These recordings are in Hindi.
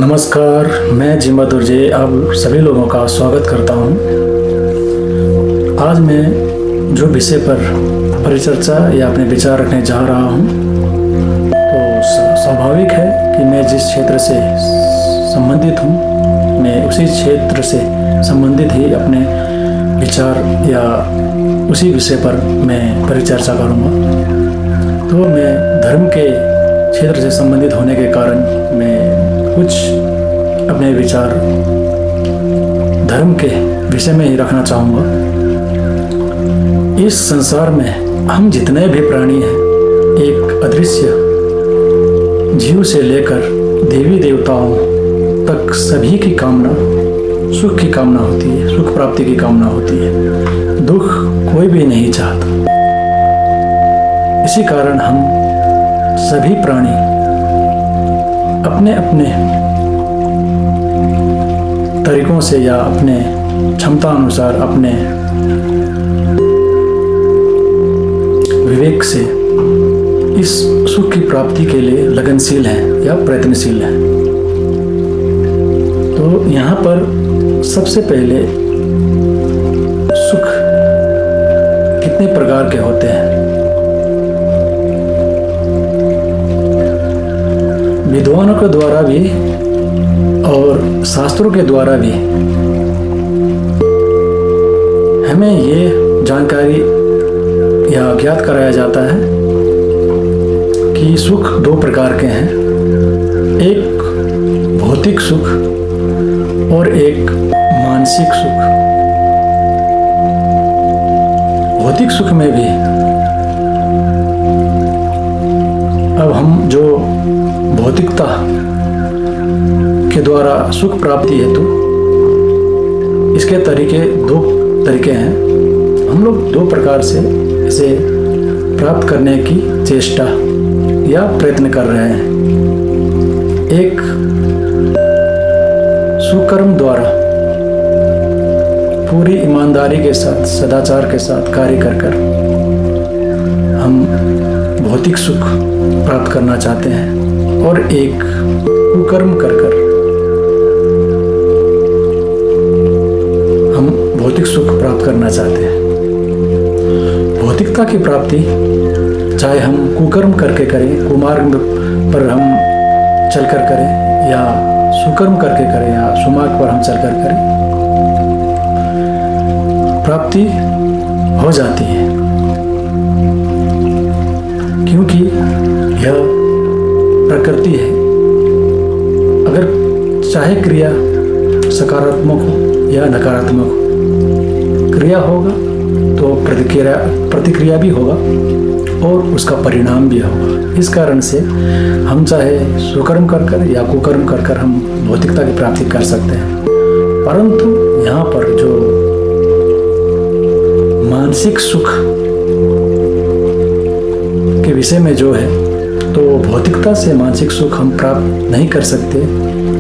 नमस्कार, मैं जिम्मा दुर्जे आप सभी लोगों का स्वागत करता हूं। आज मैं जो विषय पर परिचर्चा या अपने विचार रखने जा रहा हूं, तो स्वाभाविक है कि मैं जिस क्षेत्र से संबंधित हूं, मैं उसी क्षेत्र से संबंधित ही अपने विचार या उसी विषय पर मैं परिचर्चा करूंगा। तो मैं धर्म के क्षेत्र से संबंधित होने के कारण मैं कुछ अपने विचार धर्म के विषय में ही रखना चाहूँगा। इस संसार में हम जितने भी प्राणी हैं, एक अदृश्य जीव से लेकर देवी देवताओं तक सभी की कामना सुख की कामना होती है, सुख प्राप्ति की कामना होती है। दुख कोई भी नहीं चाहता। इसी कारण हम सभी प्राणी अपने अपने तरीकों से या अपने क्षमता अनुसार अपने विवेक से इस सुख की प्राप्ति के लिए लगनशील हैं या प्रयत्नशील हैं। तो यहाँ पर सबसे पहले सुख कितने प्रकार के होते हैं। विद्वानों के द्वारा भी और शास्त्रों के द्वारा भी हमें ये जानकारी या ज्ञात कराया जाता है कि सुख दो प्रकार के हैं, एक भौतिक सुख और एक मानसिक सुख। भौतिक सुख में भी अब हम जो भौतिकता के द्वारा सुख प्राप्ति हेतु इसके दो तरीके हैं। हम लोग दो प्रकार से इसे प्राप्त करने की चेष्टा या प्रयत्न कर रहे हैं। एक सुकर्म द्वारा पूरी ईमानदारी के साथ, सदाचार के साथ कार्य कर हम भौतिक सुख प्राप्त करना चाहते हैं, और एक कुकर्म कर हम भौतिक सुख प्राप्त करना चाहते हैं। भौतिकता की प्राप्ति चाहे हम कुकर्म करके करें, कुमार्ग पर हम चलकर करें, या सुकर्म करके करें, या सुमार्ग पर हम चलकर करें, प्राप्ति हो जाती है। क्योंकि यह प्रकृति है। अगर चाहे क्रिया सकारात्मक हो या नकारात्मक हो, क्रिया होगा तो प्रतिक्रिया भी होगा और उसका परिणाम भी होगा। इस कारण से हम चाहे सुकर्म कर या कुकर्म कर हम भौतिकता की प्राप्ति कर सकते हैं। परंतु यहाँ पर जो मानसिक सुख के विषय में जो है, तो भौतिकता से मानसिक सुख हम प्राप्त नहीं कर सकते।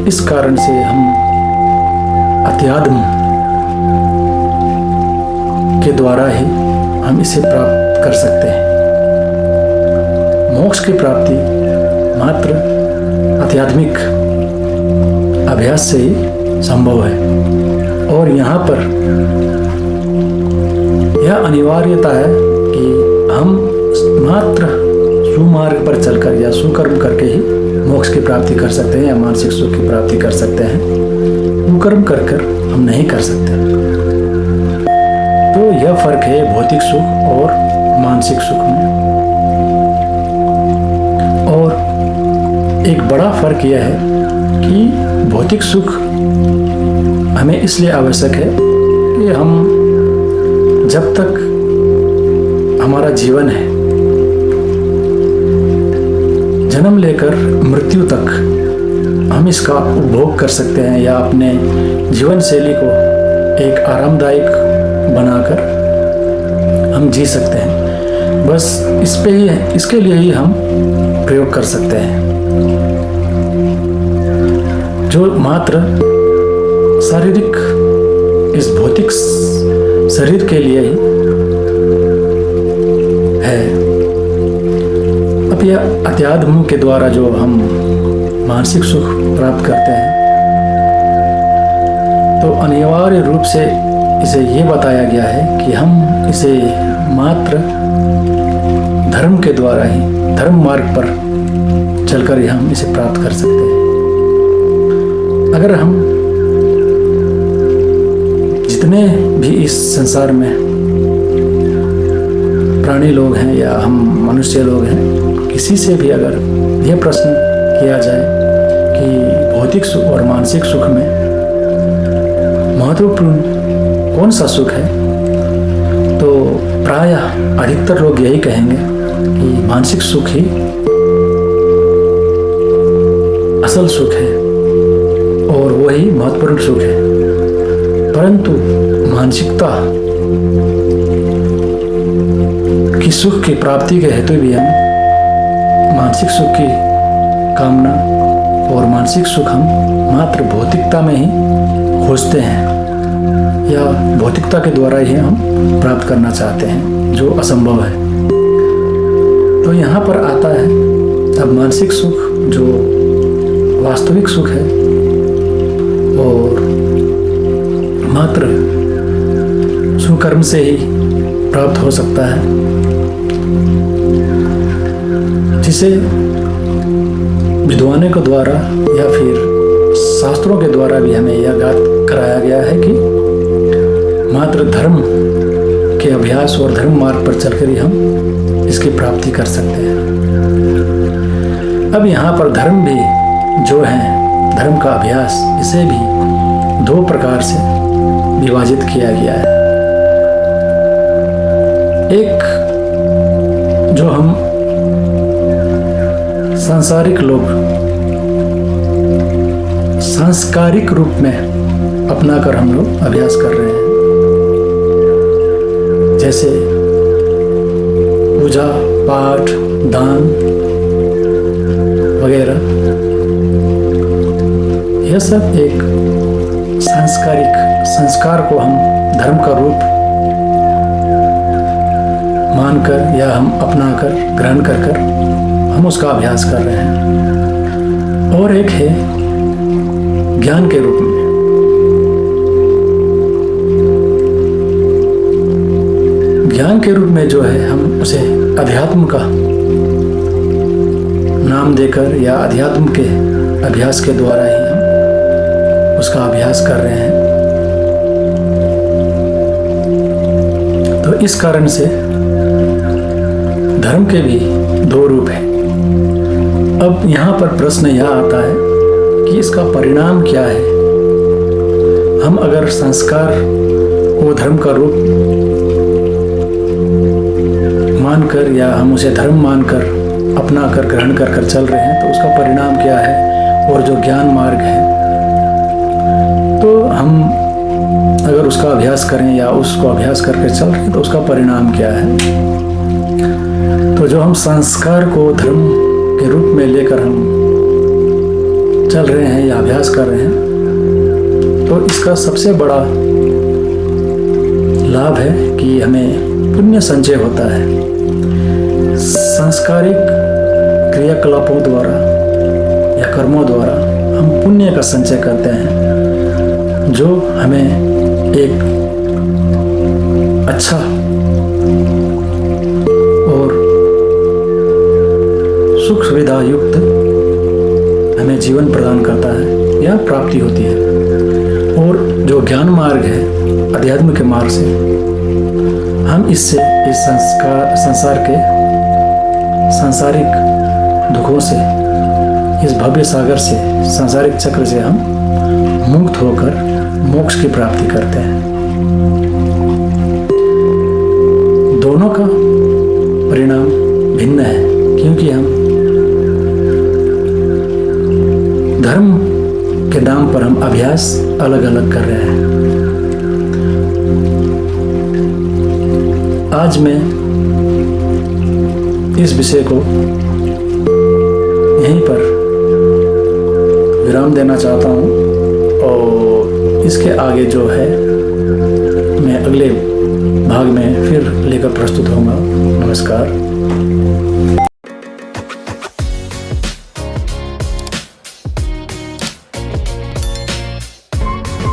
इस कारण से हम अध्यात्म के द्वारा ही हम इसे प्राप्त कर सकते हैं। मोक्ष की प्राप्ति मात्र आध्यात्मिक अभ्यास से ही संभव है। और यहाँ पर यह अनिवार्यता है कि हम मात्र सुमार्ग पर चलकर या सुकर्म करके ही मोक्ष की प्राप्ति कर सकते हैं या मानसिक सुख की प्राप्ति कर सकते हैं। कुकर्म कर हम नहीं कर सकते। तो यह फर्क है भौतिक सुख और मानसिक सुख में। और एक बड़ा फर्क यह है कि भौतिक सुख हमें इसलिए आवश्यक है कि हम जब तक हमारा जीवन है, जन्म लेकर मृत्यु तक हम इसका उपभोग कर सकते हैं या अपने जीवन शैली को एक आरामदायक बनाकर हम जी सकते हैं। बस इसके लिए ही हम प्रयोग कर सकते हैं। जो मात्र शारीरिक इस भौतिक शरीर के लिए ही है। अब यह अध्यात्म के द्वारा जो हम मानसिक सुख प्राप्त करते हैं, तो अनिवार्य रूप से इसे ये बताया गया है कि हम इसे मात्र धर्म के द्वारा ही, धर्म मार्ग पर चलकर ही हम इसे प्राप्त कर सकते हैं। अगर हम जितने भी इस संसार में प्राणी लोग हैं या हम मनुष्य लोग हैं, किसी से भी अगर यह प्रश्न किया जाए कि भौतिक सुख और मानसिक सुख में महत्वपूर्ण कौन सा सुख है, तो प्रायः अधिकतर लोग यही कहेंगे कि मानसिक सुख ही असल सुख है और वही महत्वपूर्ण सुख है। परंतु मानसिकता की सुख की प्राप्ति के हेतु भी हम मानसिक सुख की कामना और मानसिक सुख हम मात्र भौतिकता में ही खोजते हैं या भौतिकता के द्वारा ही हम प्राप्त करना चाहते हैं, जो असंभव है। तो यहाँ पर आता है अब मानसिक सुख जो वास्तविक सुख है और मात्र सुकर्म से ही प्राप्त हो सकता है, जिसे विद्वानों के द्वारा या फिर शास्त्रों के द्वारा भी हमें यह ज्ञात कराया गया है कि मात्र धर्म के अभ्यास और धर्म मार्ग पर चलकर ही हम इसकी प्राप्ति कर सकते हैं। अब यहाँ पर धर्म भी जो है, धर्म का अभ्यास, इसे भी दो प्रकार से विभाजित किया गया है। एक जो हम सांसारिक लोग सांस्कारिक रूप में अपनाकर हम लोग अभ्यास कर रहे हैं, जैसे पूजा पाठ, दान वगैरह, यह सब एक सांस्कारिक संस्कार को हम धर्म का रूप मानकर या हम अपनाकर ग्रहण कर हम उसका अभ्यास कर रहे हैं। और एक है ज्ञान के रूप में। ज्ञान के रूप में जो है हम उसे अध्यात्म का नाम देकर या अध्यात्म के अभ्यास के द्वारा ही हम उसका अभ्यास कर रहे हैं। तो इस कारण से धर्म के भी दो रूप हैं। अब यहाँ पर प्रश्न यह आता है कि इसका परिणाम क्या है। हम अगर संस्कार को धर्म का रूप मानकर या हम उसे धर्म मानकर अपना कर ग्रहण कर चल रहे हैं, तो उसका परिणाम क्या है। और जो ज्ञान मार्ग है, तो हम अगर उसका अभ्यास करें या उसको अभ्यास करके चल रहे हैं, तो उसका परिणाम क्या है। तो जो हम संस्कार को धर्म के रूप में लेकर हम चल रहे हैं या अभ्यास कर रहे हैं, तो इसका सबसे बड़ा लाभ है कि हमें पुण्य संचय होता है। सांस्कारिक क्रियाकलापों द्वारा या कर्मों द्वारा हम पुण्य का संचय करते हैं, जो हमें एक अच्छा और सुख सुविधा युक्त हमें जीवन प्रदान करता है या प्राप्ति होती है। और जो ज्ञान मार्ग है, अध्यात्म के मार्ग से हम इससे इस संसार के सांसारिक दुखों से, इस भव्य सागर से, सांसारिक चक्र से हम मुक्त होकर मोक्ष की प्राप्ति करते हैं। दोनों का परिणाम भिन्न है, क्योंकि हम धर्म के नाम पर हम अभ्यास अलग अलग कर रहे हैं। आज मैं इस विषय को यहीं पर विराम देना चाहता हूँ, और इसके आगे जो है मैं अगले भाग में फिर लेकर प्रस्तुत होऊंगा। नमस्कार।